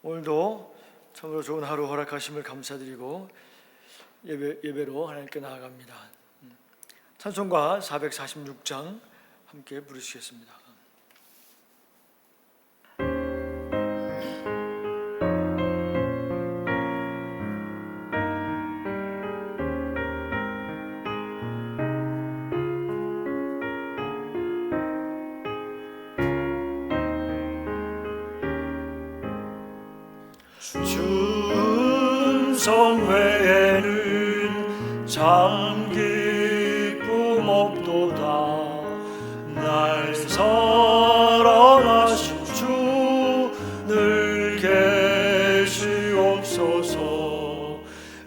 오늘도 참으로 좋은 하루 허락하심을 감사드리고 예배로 하나님께 나아갑니다. 찬송가 446장 함께 부르시겠습니다. 주 외에는 참 기쁨 없도다. 날 사랑하신 주 늘 계시옵소서.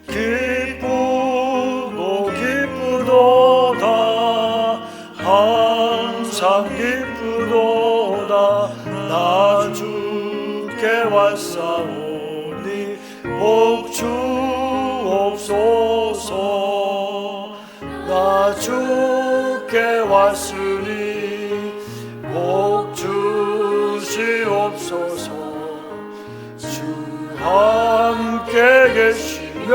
기쁘고 기쁘도다. 항상 기쁘도다. 나 주께 왔사오니 복 주옵소서. 나 주께 왔으니 복 주시옵소서. 주 함께 계시면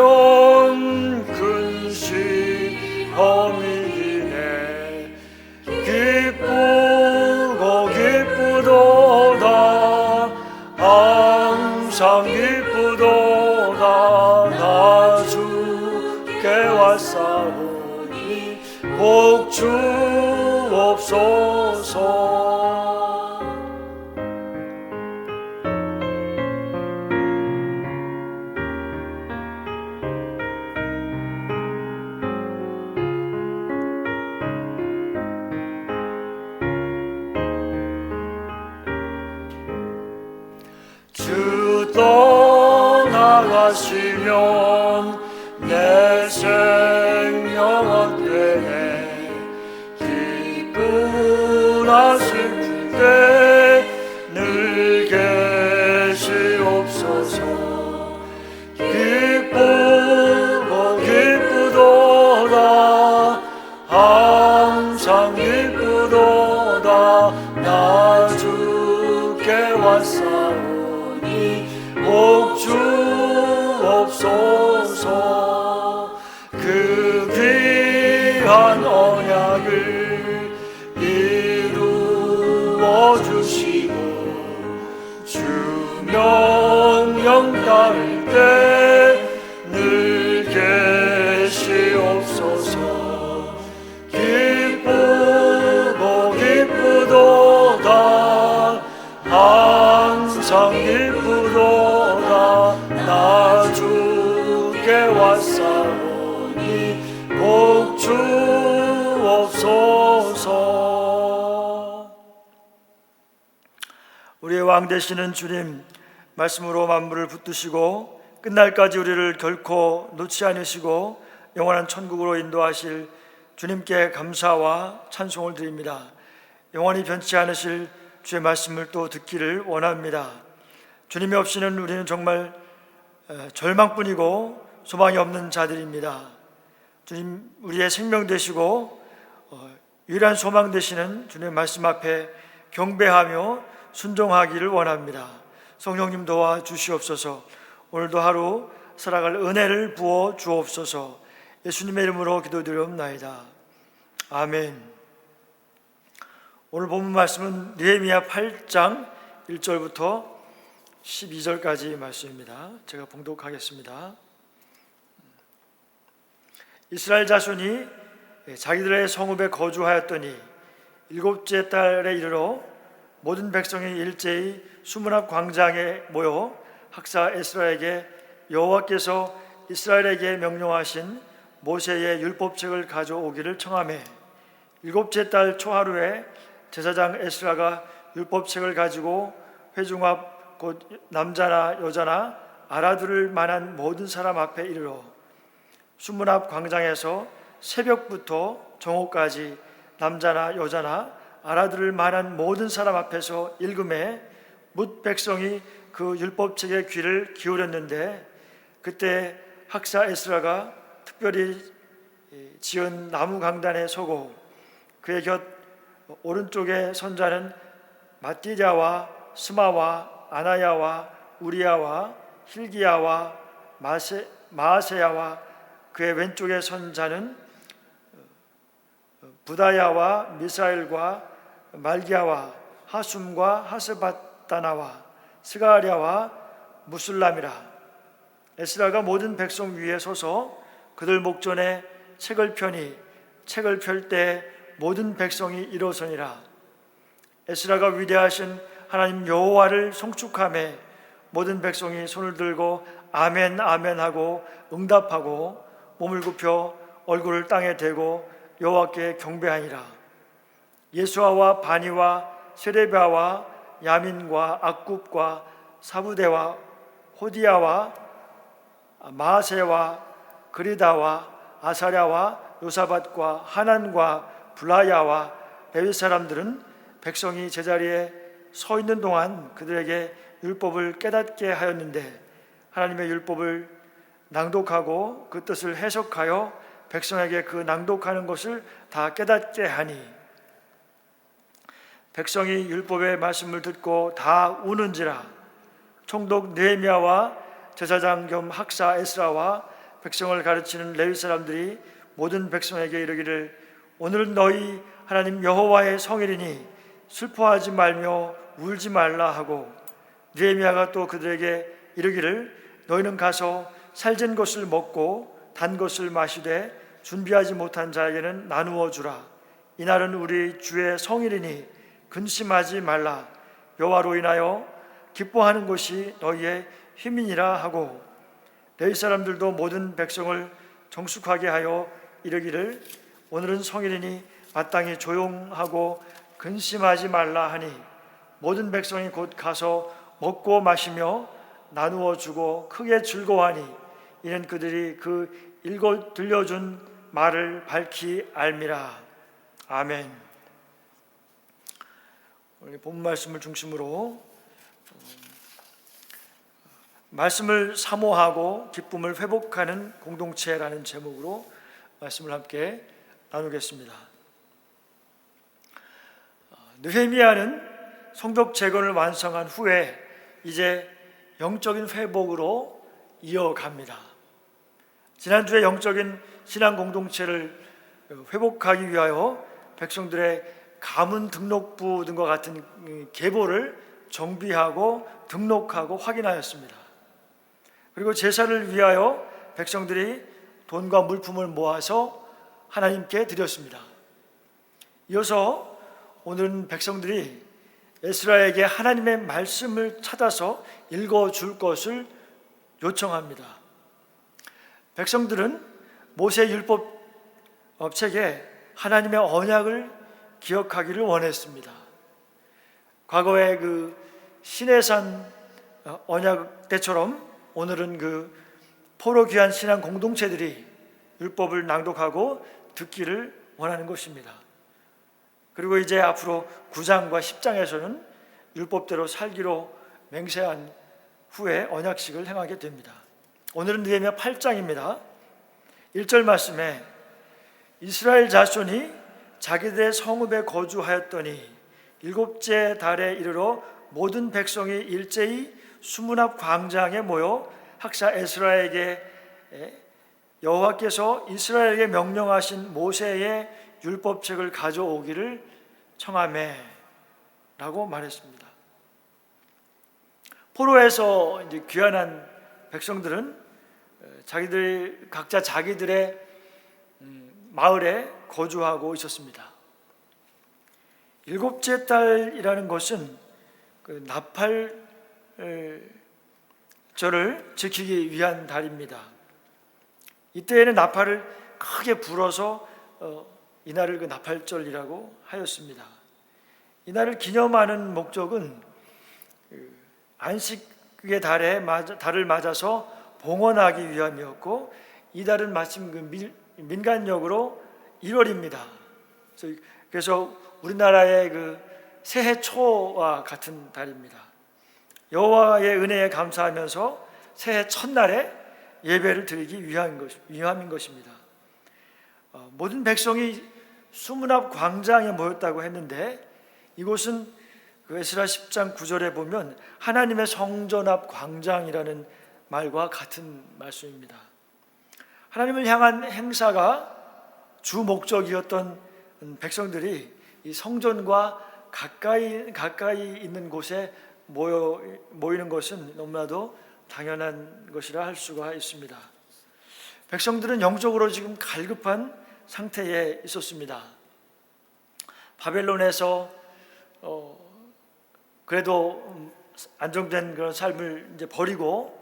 근심이 이기네. 기쁘고 기쁘도다. 항상 기쁘도다. 나 주께 왔사오니 복 주옵소서. 주 떠나가시면 내 생명 헛되네. 기쁘나 슬플 때 늘 계시옵소서. 기쁘고 기쁘도다. 항상 기쁘도다. 나 주께 왔사오니 복 주옵소서. 그 귀한 언약을 이루어 주시고 주 명령 따를 때 늘 계시옵소서. 기쁘고 기쁘도다. 항상 기쁘도다. 나 주께 왔사오니 복 주옵소서. 우리의 왕 되시는 주님, 말씀으로 만물을 붙드시고 끝날까지 우리를 결코 놓지 않으시고 영원한 천국으로 인도하실 주님께 감사와 찬송을 드립니다. 영원히 변치 않으실 주의 말씀을 또 듣기를 원합니다. 주님이 없이는 우리는 정말 절망뿐이고 소망이 없는 자들입니다. 주님, 우리의 생명 되시고 유일한 소망 되시는 주님의 말씀 앞에 경배하며 순종하기를 원합니다. 성령님 도와 주시옵소서. 오늘도 하루 살아갈 은혜를 부어 주옵소서. 예수님의 이름으로 기도드리옵나이다. 아멘. 오늘 본문 말씀은 느헤미야 8장 1절부터 12절까지 말씀입니다. 제가 봉독하겠습니다. 이스라엘 자손이 자기들의 성읍에 거주하였더니 일곱째 달에 이르러 모든 백성이 일제히 수문 앞 광장에 모여 학사 에스라에게 여호와께서 이스라엘에게 명령하신 모세의 율법책을 가져오기를 청하매 일곱째 달 초하루에 제사장 에스라가 율법책을 가지고 회중 앞 곧 남자나 여자나 알아들을 만한 모든 사람 앞에 이르러 수문 앞 광장에서 새벽부터 정오까지 남자나 여자나 알아들을 만한 모든 사람 앞에서 읽음에 뭇 백성이 그 율법책에 귀를 기울였는데 그때 학사 에스라가 특별히 지은 나무 강단에 서고 그의 곁 오른쪽에 선 자는 마띠랴와 스마와 아나야와 우리야와 hil기야와 마아세야와 그의 왼쪽에 선 자는 부다야와 미사엘과 말기야와 하숨과 하스바다나와 스가랴와 무술람이라. 에스라가 모든 백성 위에 서서 그들 목전에 책을 펴니 책을 펼 때 모든 백성이 일어서니라. 에스라가 위대하신 하나님 여호와를 송축하며 모든 백성이 손을 들고 아멘 아멘 하고 응답하고 몸을 굽혀 얼굴을 땅에 대고 여호와께 경배하니라. 예수아와 바니와 세레비아와 야민과 악굽과 사부대와 호디야와 마아세와 그리다와 아사랴와 요사밧과 하난과 블라야와 레위 사람들은 백성이 제자리에 서 있는 동안 그들에게 율법을 깨닫게 하였는데 하나님의 율법을 낭독하고 그 뜻을 해석하여 백성에게 그 낭독하는 것을 다 깨닫게 하니 백성이 율법의 말씀을 듣고 다 우는지라. 총독 느헤미야와 제사장 겸 학사 에스라와 백성을 가르치는 레위 사람들이 모든 백성에게 이르기를 오늘은 너희 하나님 여호와의 성일이니 슬퍼하지 말며 울지 말라 하고 느헤미야가 또 그들에게 이르기를 너희는 가서 살진 것을 먹고 단 것을 마시되 준비하지 못한 자에게는 나누어 주라. 이날은 우리 주의 성일이니 근심하지 말라. 여호와로 인하여 기뻐하는 것이 너희의 힘이니라 하고 레위 사람들도 모든 백성을 정숙하게 하여 이르기를 오늘은 성일이니 마땅히 조용하고 근심하지 말라 하니 모든 백성이 곧 가서 먹고 마시며 나누어 주고 크게 즐거워하니 이는 그들이 그 읽어 들려준 말을 밝히 알미라. 아멘. 오늘 본 말씀을 중심으로 말씀을 사모하고 기쁨을 회복하는 공동체라는 제목으로 말씀을 함께 나누겠습니다. 느헤미야는 성벽 재건을 완성한 후에 이제 영적인 회복으로 이어갑니다. 지난주에 영적인 신앙 공동체를 회복하기 위하여 백성들의 가문 등록부 등과 같은 계보를 정비하고 등록하고 확인하였습니다. 그리고 제사를 위하여 백성들이 돈과 물품을 모아서 하나님께 드렸습니다. 이어서 오늘은 백성들이 에스라에게 하나님의 말씀을 찾아서 읽어줄 것을 요청합니다. 백성들은 모세 율법 책에 하나님의 언약을 기억하기를 원했습니다. 과거의 그 시내산 언약 때처럼 오늘은 그 포로 귀한 신앙 공동체들이 율법을 낭독하고 듣기를 원하는 것입니다. 그리고 이제 앞으로 9장과 10장에서는 율법대로 살기로 맹세한 후에 언약식을 행하게 됩니다. 오늘은 느헤미야 8장입니다. 1절 말씀에 이스라엘 자손이 자기들의 성읍에 거주하였더니 일곱째 달에 이르러 모든 백성이 일제히 수문 앞 광장에 모여 학사 에스라에게 여호와께서 이스라엘에게 명령하신 모세의 율법책을 가져오기를 청하매 라고 말했습니다. 포로에서 이제 귀환한 백성들은 자기들 각자 자기들의 마을에 거주하고 있었습니다. 일곱째 달이라는 것은 그 나팔절을 지키기 위한 달입니다. 이때에는 나팔을 크게 불어서 이날을 그 나팔절이라고 하였습니다. 이날을 기념하는 목적은 안식의 달을 맞아서 봉헌하기 위함이었고 이 달은 마침 그 민간력으로 1월입니다. 그래서 우리나라의 그 새해 초와 같은 달입니다. 여호와의 은혜에 감사하면서 새해 첫날에 예배를 드리기 위함인 것입니다. 모든 백성이 수문 앞 광장에 모였다고 했는데 이곳은 그 에스라 10장 9절에 보면 하나님의 성전 앞 광장이라는 말과 같은 말씀입니다. 하나님을 향한 행사가 주 목적이었던 백성들이 이 성전과 가까이 있는 곳에 모이는 것은 너무나도 당연한 것이라 할 수가 있습니다. 백성들은 영적으로 지금 갈급한 상태에 있었습니다. 바벨론에서 그래도 안정된 그런 삶을 이제 버리고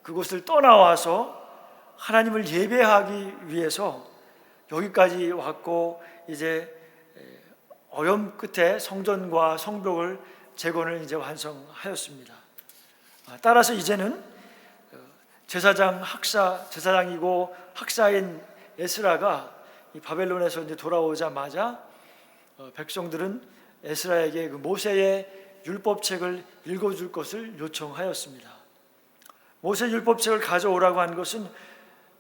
그곳을 떠나와서 하나님을 예배하기 위해서 여기까지 왔고, 이제 어려움 끝에 성전과 성벽을 재건을 이제 완성하였습니다. 따라서 이제는 제사장이고 학사인 에스라가 이 바벨론에서 이제 돌아오자마자 백성들은 에스라에게 그 모세의 율법책을 읽어줄 것을 요청하였습니다. 모세 율법책을 가져오라고 한 것은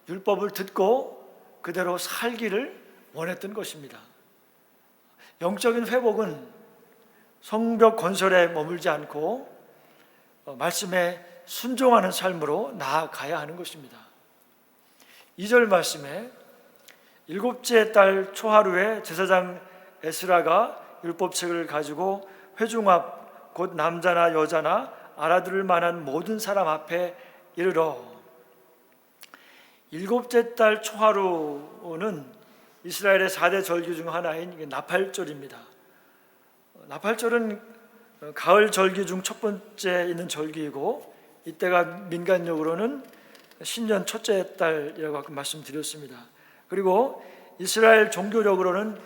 율법을 듣고 그대로 살기를 원했던 것입니다. 영적인 회복은 성벽 건설에 머물지 않고 말씀에 순종하는 삶으로 나아가야 하는 것입니다. 2절 말씀에 일곱째 달 초하루에 제사장 에스라가 율법책을 가지고 회중 앞 곧 남자나 여자나 알아들을 만한 모든 사람 앞에 이르러. 일곱째 달 초하루는 이스라엘의 4대 절기 중 하나인 나팔절입니다. 나팔절은 가을 절기 중 첫 번째 있는 절기이고, 이때가 민간적으로는 신년 첫째 달이라고 아까 말씀드렸습니다. 그리고 이스라엘 종교적으로는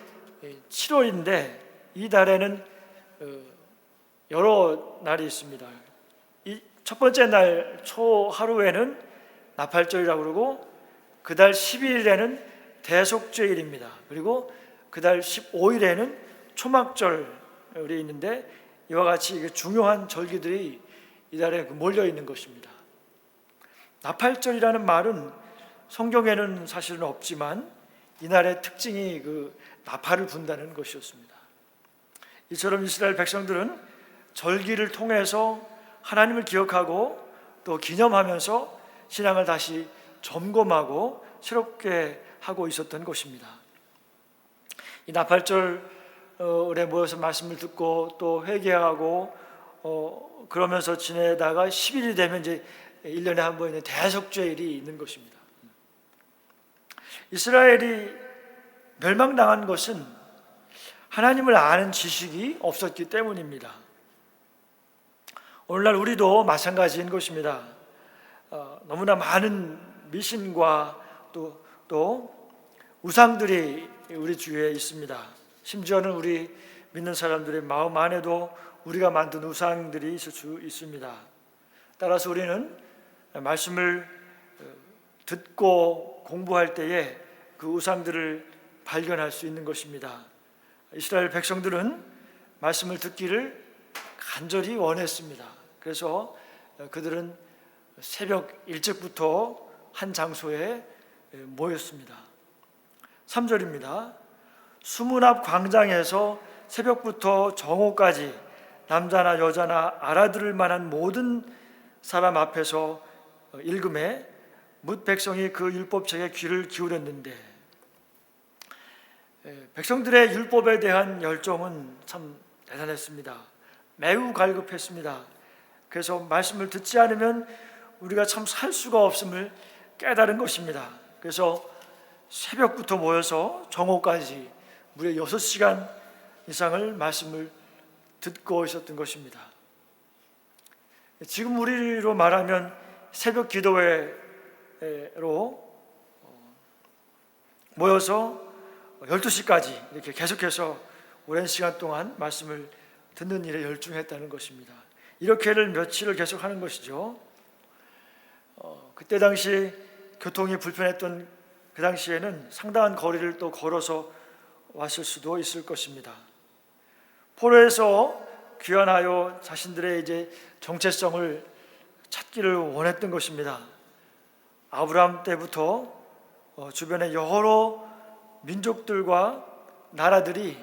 7월인데 이 달에는 여러 날이 있습니다. 이 첫 번째 날 초하루에는 나팔절이라고 그러고, 그 달 12일에는 대속죄일입니다. 그리고 그 달 15일에는 초막절이 있는데, 이와 같이 중요한 절기들이 이 달에 몰려 있는 것입니다. 나팔절이라는 말은 성경에는 사실은 없지만 이날의 특징이 그 나팔을 분다는 것이었습니다. 이처럼 이스라엘 백성들은 절기를 통해서 하나님을 기억하고 또 기념하면서 신앙을 다시 점검하고 새롭게 하고 있었던 것입니다. 이 나팔절에 모여서 말씀을 듣고 또 회개하고 그러면서 지내다가 10일이 되면 이제 1년에 한 번 있는 대속죄일이 있는 것입니다. 이스라엘이 멸망당한 것은 하나님을 아는 지식이 없었기 때문입니다. 오늘날 우리도 마찬가지인 것입니다. 너무나 많은 미신과 또 우상들이 우리 주위에 있습니다. 심지어는 우리 믿는 사람들의 마음 안에도 우리가 만든 우상들이 있을 수 있습니다. 따라서 우리는 말씀을 듣고 공부할 때에 그 우상들을 발견할 수 있는 것입니다. 이스라엘 백성들은 말씀을 듣기를 간절히 원했습니다. 그래서 그들은 새벽 일찍부터 한 장소에 모였습니다. 3절입니다. 수문 앞 광장에서 새벽부터 정오까지 남자나 여자나 알아들을 만한 모든 사람 앞에서 읽음에 뭇 백성이 그 율법책에 귀를 기울였는데, 백성들의 율법에 대한 열정은 참 대단했습니다. 매우 갈급했습니다. 그래서 말씀을 듣지 않으면 우리가 참 살 수가 없음을 깨달은 것입니다. 그래서 새벽부터 모여서 정오까지 무려 6시간 이상을 말씀을 듣고 있었던 것입니다. 지금 우리로 말하면 새벽 기도회로 모여서 12시까지 이렇게 계속해서 오랜 시간 동안 말씀을 듣는 일에 열중했다는 것입니다. 이렇게를 며칠을 계속하는 것이죠. 그때 당시 교통이 불편했던 그 당시에는 상당한 거리를 또 걸어서 왔을 수도 있을 것입니다. 포로에서 귀환하여 자신들의 이제 정체성을 찾기를 원했던 것입니다. 아브라함 때부터 주변에 여러 민족들과 나라들이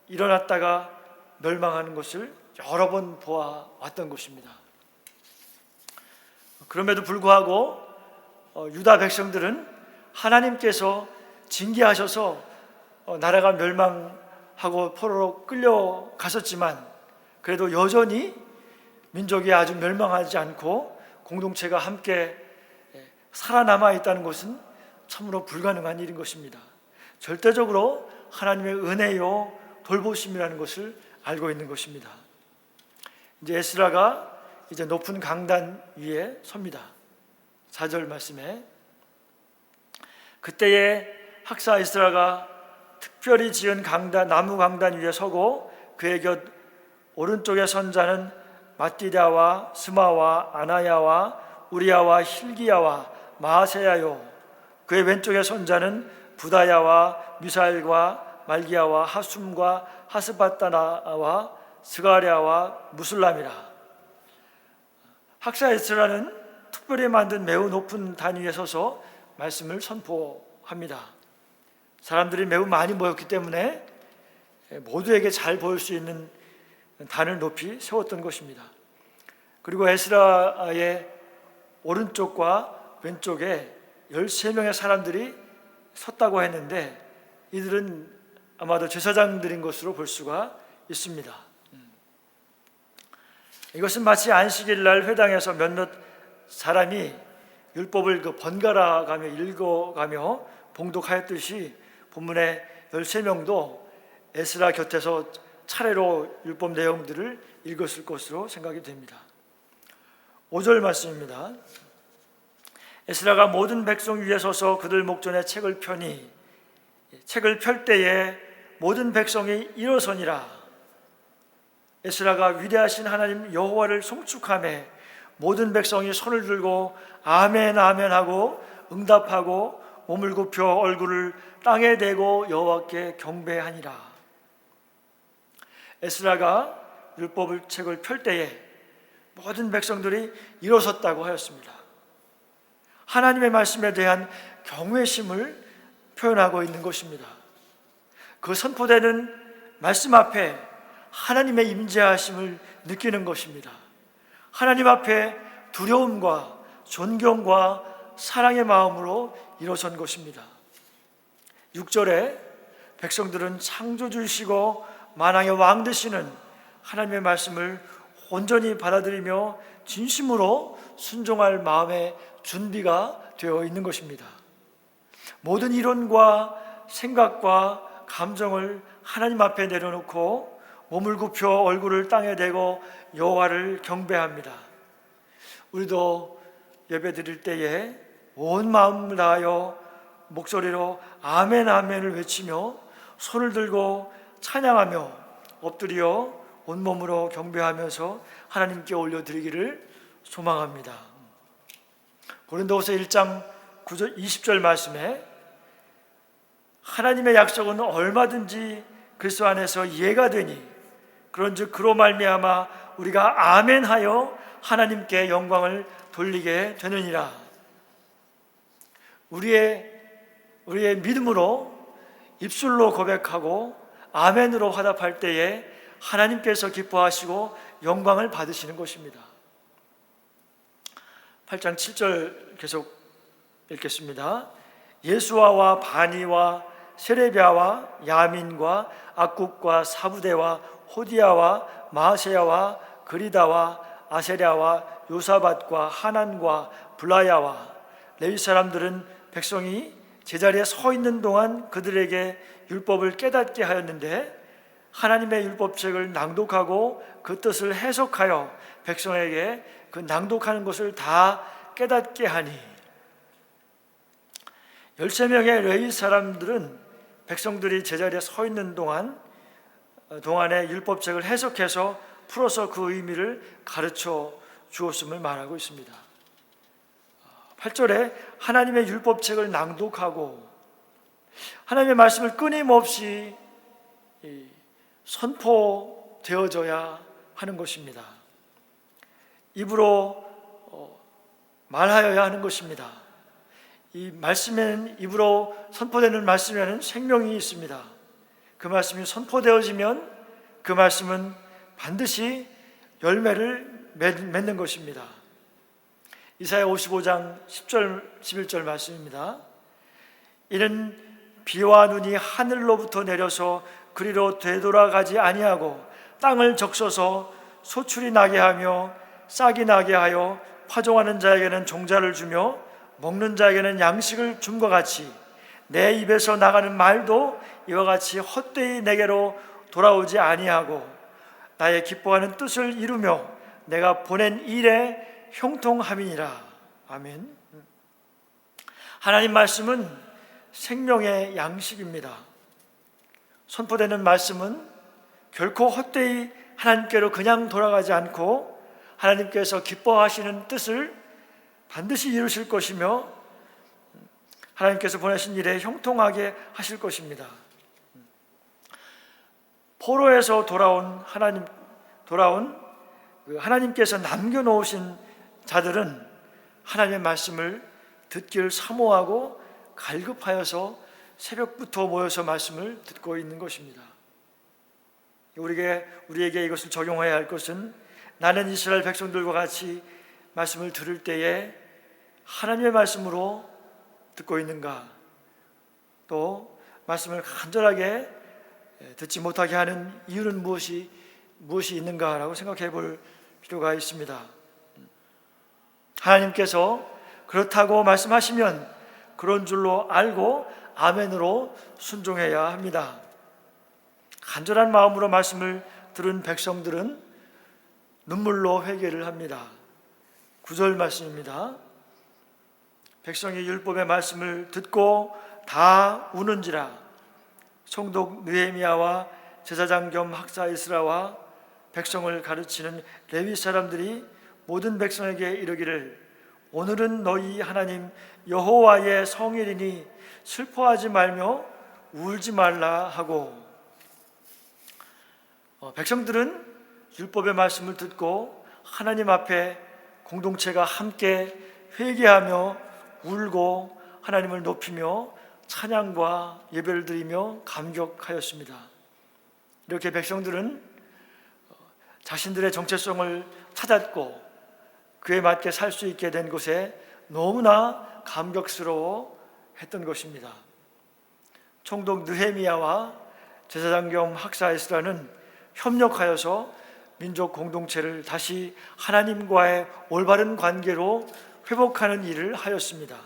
일어났다가 멸망하는 것을 여러 번 보아왔던 것입니다. 그럼에도 불구하고 유다 백성들은 하나님께서 징계하셔서 나라가 멸망하고 포로로 끌려갔었지만 그래도 여전히 민족이 아주 멸망하지 않고 공동체가 함께 살아남아 있다는 것은 참으로 불가능한 일인 것입니다. 절대적으로 하나님의 은혜요 돌보심이라는 것을 알고 있는 것입니다. 이제 에스라가 이제 높은 강단 위에 섭니다. 4절 말씀에 그때에 학사 에스라가 특별히 지은 강단, 나무 강단 위에 서고 그의 곁 오른쪽에 선 자는 마띠다와 스마와 아나야와 우리야와 힐기야와 마세야요, 그의 왼쪽에 선 자는 부다야와 미사엘과 말기야와 하숨과 하스바다나와 스가랴와 무술람이라. 학사 에스라는 특별히 만든 매우 높은 단 위에 서서 말씀을 선포합니다. 사람들이 매우 많이 모였기 때문에 모두에게 잘 보일 수 있는 단을 높이 세웠던 것입니다. 그리고 에스라의 오른쪽과 왼쪽에 13명의 사람들이 섰다고 했는데 이들은 아마도 제사장들인 것으로 볼 수가 있습니다. 이것은 마치 안식일 날 회당에서 몇몇 사람이 율법을 번갈아 가며 읽어가며 봉독하였듯이 본문의 13명도 에스라 곁에서 차례로 율법 내용들을 읽었을 것으로 생각이 됩니다. 5절 말씀입니다. 에스라가 모든 백성 위에 서서 그들 목전에 책을 펴니 책을 펼 때에 모든 백성이 일어서니라. 에스라가 위대하신 하나님 여호와를 송축하며 모든 백성이 손을 들고 아멘 아멘 하고 응답하고 몸을 굽혀 얼굴을 땅에 대고 여호와께 경배하니라. 에스라가 율법을 책을 펼 때에 모든 백성들이 일어섰다고 하였습니다. 하나님의 말씀에 대한 경외심을 표현하고 있는 것입니다. 그 선포되는 말씀 앞에 하나님의 임재하심을 느끼는 것입니다. 하나님 앞에 두려움과 존경과 사랑의 마음으로 일어선 것입니다. 6절에 백성들은 창조주이시고 만왕의 왕 되시는 하나님의 말씀을 온전히 받아들이며 진심으로 순종할 마음의 준비가 되어 있는 것입니다. 모든 이론과 생각과 감정을 하나님 앞에 내려놓고 몸을 굽혀 얼굴을 땅에 대고 여호와를 경배합니다. 우리도 예배 드릴 때에 온 마음을 다하여 목소리로 아멘 아멘을 외치며 손을 들고 찬양하며 엎드려 온몸으로 경배하면서 하나님께 올려드리기를 소망합니다. 고린도후서 1장 9절 20절 말씀에 하나님의 약속은 얼마든지 그리스도 안에서 이해가 되니 그런즉 그로 말미암아 우리가 아멘하여 하나님께 영광을 돌리게 되느니라. 우리의 믿음으로 입술로 고백하고 아멘으로 화답할 때에 하나님께서 기뻐하시고 영광을 받으시는 것입니다. 8장 7절 계속 읽겠습니다. 예수아와 바니와 세레비아와 야민과 악국과 사부대와 호디야와 마세야와 그리다와 아세랴와 요사밧과 하난과 블라야와 레위 사람들은 백성이 제자리에 서 있는 동안 그들에게 율법을 깨닫게 하였는데 하나님의 율법책을 낭독하고 그 뜻을 해석하여 백성에게 그 낭독하는 것을 다 깨닫게 하니 13명의 레위 사람들은 백성들이 제자리에 서 있는 동안에 율법책을 해석해서 풀어서 그 의미를 가르쳐 주었음을 말하고 있습니다. 8절에 하나님의 율법책을 낭독하고 하나님의 말씀을 끊임없이 선포되어져야 하는 것입니다. 입으로 말하여야 하는 것입니다. 이 말씀에는 입으로 선포되는 말씀에는 생명이 있습니다. 그 말씀이 선포되어지면 그 말씀은 반드시 열매를 맺는 것입니다. 이사야 55장 10절 11절 말씀입니다. 이는 비와 눈이 하늘로부터 내려서 그리로 되돌아가지 아니하고 땅을 적셔서 소출이 나게 하며 싹이 나게 하여 파종하는 자에게는 종자를 주며 먹는 자에게는 양식을 줌과 같이 내 입에서 나가는 말도 이와 같이 헛되이 내게로 돌아오지 아니하고 나의 기뻐하는 뜻을 이루며 내가 보낸 일에 형통함이니라. 아멘. 하나님 말씀은 생명의 양식입니다. 선포되는 말씀은 결코 헛되이 하나님께로 그냥 돌아가지 않고 하나님께서 기뻐하시는 뜻을 반드시 이루실 것이며 하나님께서 보내신 일에 형통하게 하실 것입니다. 포로에서 돌아온 하나님께서 남겨놓으신 자들은 하나님의 말씀을 듣기를 사모하고 갈급하여서 새벽부터 모여서 말씀을 듣고 있는 것입니다. 우리에게 이것을 적용해야 할 것은 나는 이스라엘 백성들과 같이 말씀을 들을 때에 하나님의 말씀으로 듣고 있는가, 또 말씀을 간절하게 듣지 못하게 하는 이유는 무엇이 있는가라고 생각해 볼 필요가 있습니다. 하나님께서 그렇다고 말씀하시면 그런 줄로 알고 아멘으로 순종해야 합니다. 간절한 마음으로 말씀을 들은 백성들은 눈물로 회개를 합니다. 9절 말씀입니다. 백성이 율법의 말씀을 듣고 다 우는지라. 총독 느헤미야와 제사장 겸 학사 에스라와 백성을 가르치는 레위 사람들이 모든 백성에게 이르기를 오늘은 너희 하나님 여호와의 성일이니 슬퍼하지 말며 울지 말라 하고, 백성들은 율법의 말씀을 듣고 하나님 앞에 공동체가 함께 회개하며 울고 하나님을 높이며 찬양과 예배를 드리며 감격하였습니다. 이렇게 백성들은 자신들의 정체성을 찾았고 그에 맞게 살 수 있게 된 것에 너무나 감격스러워 했던 것입니다. 총독 느헤미야와 제사장 겸 학사 에스라는 협력하여서 민족 공동체를 다시 하나님과의 올바른 관계로 회복하는 일을 하였습니다.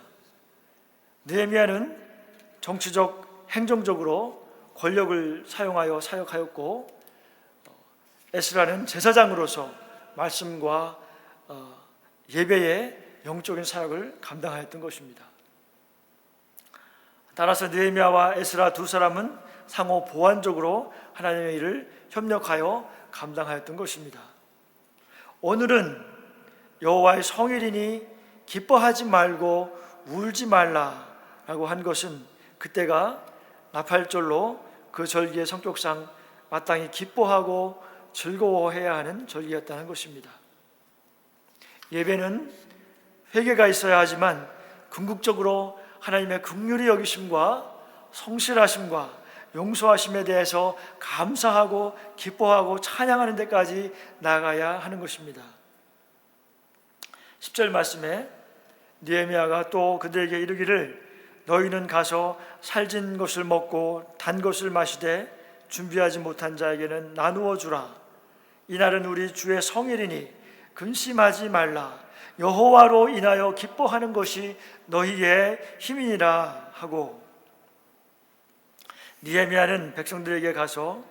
느헤미야는 정치적, 행정적으로 권력을 사용하여 사역하였고, 에스라는 제사장으로서 말씀과 예배의 영적인 사역을 감당하였던 것입니다. 따라서 느헤미야와 에스라 두 사람은 상호 보완적으로 하나님의 일을 협력하여 감당하였던 것입니다. 오늘은 여호와의 성일이니 기뻐하지 말고 울지 말라라고 한 것은 그때가 나팔절로 그 절기의 성격상 마땅히 기뻐하고 즐거워해야 하는 절기였다는 것입니다. 예배는 회개가 있어야 하지만 궁극적으로 하나님의 긍휼히 여기심과 성실하심과 용서하심에 대해서 감사하고 기뻐하고 찬양하는 데까지 나아가야 하는 것입니다. 10절 말씀에 느헤미야가 또 그들에게 이르기를 너희는 가서 살진 것을 먹고 단 것을 마시되 준비하지 못한 자에게는 나누어 주라. 이날은 우리 주의 성일이니 근심하지 말라. 여호와로 인하여 기뻐하는 것이 너희의 힘이니라 하고, 느헤미야는 백성들에게 가서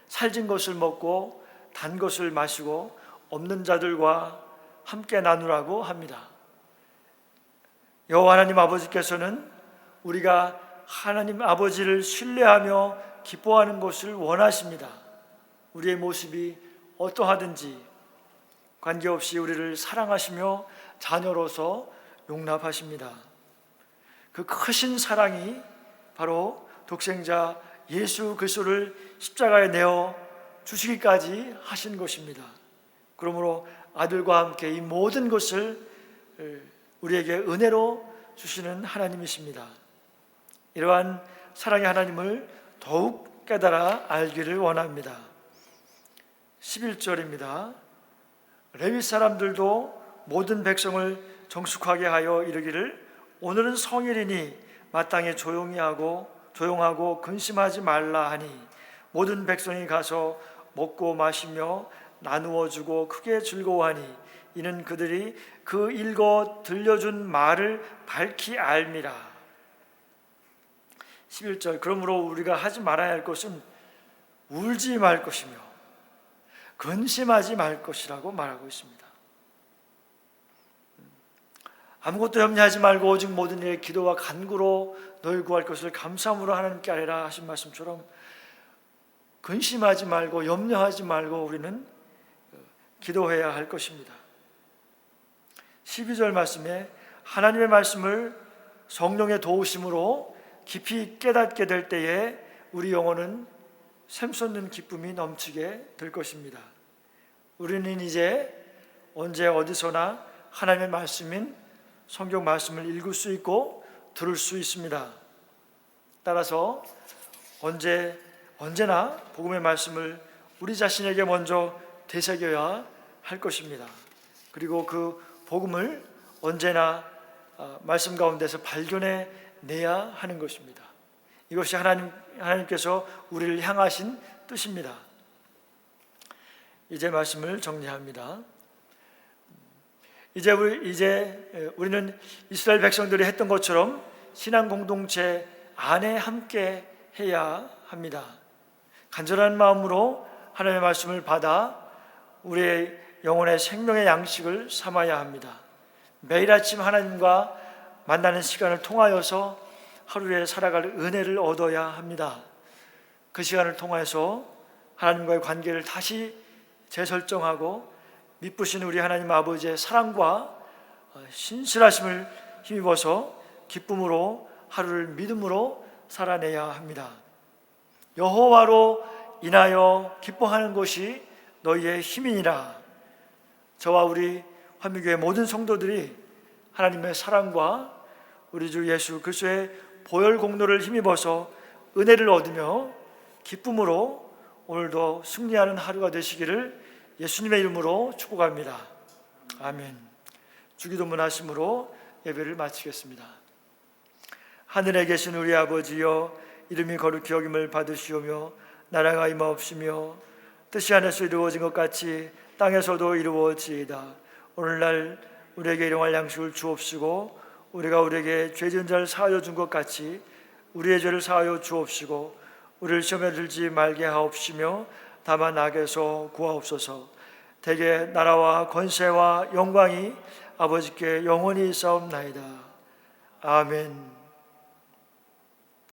살진 것을 먹고 단 것을 마시고 없는 자들과 함께 나누라고 합니다. 여호와 하나님 아버지께서는 우리가 하나님 아버지를 신뢰하며 기뻐하는 것을 원하십니다. 우리의 모습이 어떠하든지 관계없이 우리를 사랑하시며 자녀로서 용납하십니다. 그 크신 사랑이 바로 독생자 예수 그리스도를 십자가에 내어 주시기까지 하신 것입니다. 그러므로 아들과 함께 이 모든 것을 우리에게 은혜로 주시는 하나님이십니다. 이러한 사랑의 하나님을 더욱 깨달아 알기를 원합니다. 11절입니다. 레위 사람들도 모든 백성을 정숙하게 하여 이르기를 오늘은 성일이니 마땅히 조용하고 근심하지 말라 하니 모든 백성이 가서 먹고 마시며 나누어 주고 크게 즐거워하니 이는 그들이 그 읽어 들려준 말을 밝히 알미라. 11절 그러므로 우리가 하지 말아야 할 것은 울지 말 것이며 근심하지 말 것이라고 말하고 있습니다. 아무것도 염려하지 말고 오직 모든 일에 기도와 간구로 너희 구할 것을 감사함으로 하나님께 아뢰라 하신 말씀처럼 근심하지 말고 염려하지 말고 우리는 기도해야 할 것입니다. 12절 말씀에 하나님의 말씀을 성령의 도우심으로 깊이 깨닫게 될 때에 우리 영혼은 샘솟는 기쁨이 넘치게 될 것입니다. 우리는 이제 언제 어디서나 하나님의 말씀인 성경 말씀을 읽을 수 있고 들을 수 있습니다. 따라서 언제나 복음의 말씀을 우리 자신에게 먼저 되새겨야 할 것입니다. 그리고 그 복음을 언제나 말씀 가운데서 발견해 내야 하는 것입니다. 이것이 하나님께서 우리를 향하신 뜻입니다. 이제 말씀을 정리합니다. 이제 우리는 이스라엘 백성들이 했던 것처럼 신앙 공동체 안에 함께 해야 합니다. 간절한 마음으로 하나님의 말씀을 받아 우리의 영혼의 생명의 양식을 삼아야 합니다. 매일 아침 하나님과 만나는 시간을 통하여서 하루에 살아갈 은혜를 얻어야 합니다. 그 시간을 통해서 하나님과의 관계를 다시 재설정하고 미쁘신 우리 하나님 아버지의 사랑과 신실하심을 힘입어서 기쁨으로 하루를 믿음으로 살아내야 합니다. 여호와로 인하여 기뻐하는 것이 너희의 힘이니라. 저와 우리 환미교회 모든 성도들이 하나님의 사랑과 우리 주 예수 그리스도의 보혈 공로를 힘입어서 은혜를 얻으며 기쁨으로 오늘도 승리하는 하루가 되시기를 예수님의 이름으로 축복합니다. 아멘. 주기도문 하심으로 예배를 마치겠습니다. 하늘에 계신 우리 아버지여, 이름이 거룩히 여김을 받으시오며 나라가 임하옵시며 뜻이 하늘에서 이루어진 것 같이 땅에서도 이루어지이다. 오늘날 우리에게 일용할 양식을 주옵시고 우리가 우리에게 죄 지은 자를 사하여 준 것 같이 우리의 죄를 사하여 주옵시고 우리를 시험에 들지 말게 하옵시며 다만 악에서 구하옵소서. 대개 나라와 권세와 영광이 아버지께 영원히 있사옵나이다. 아멘.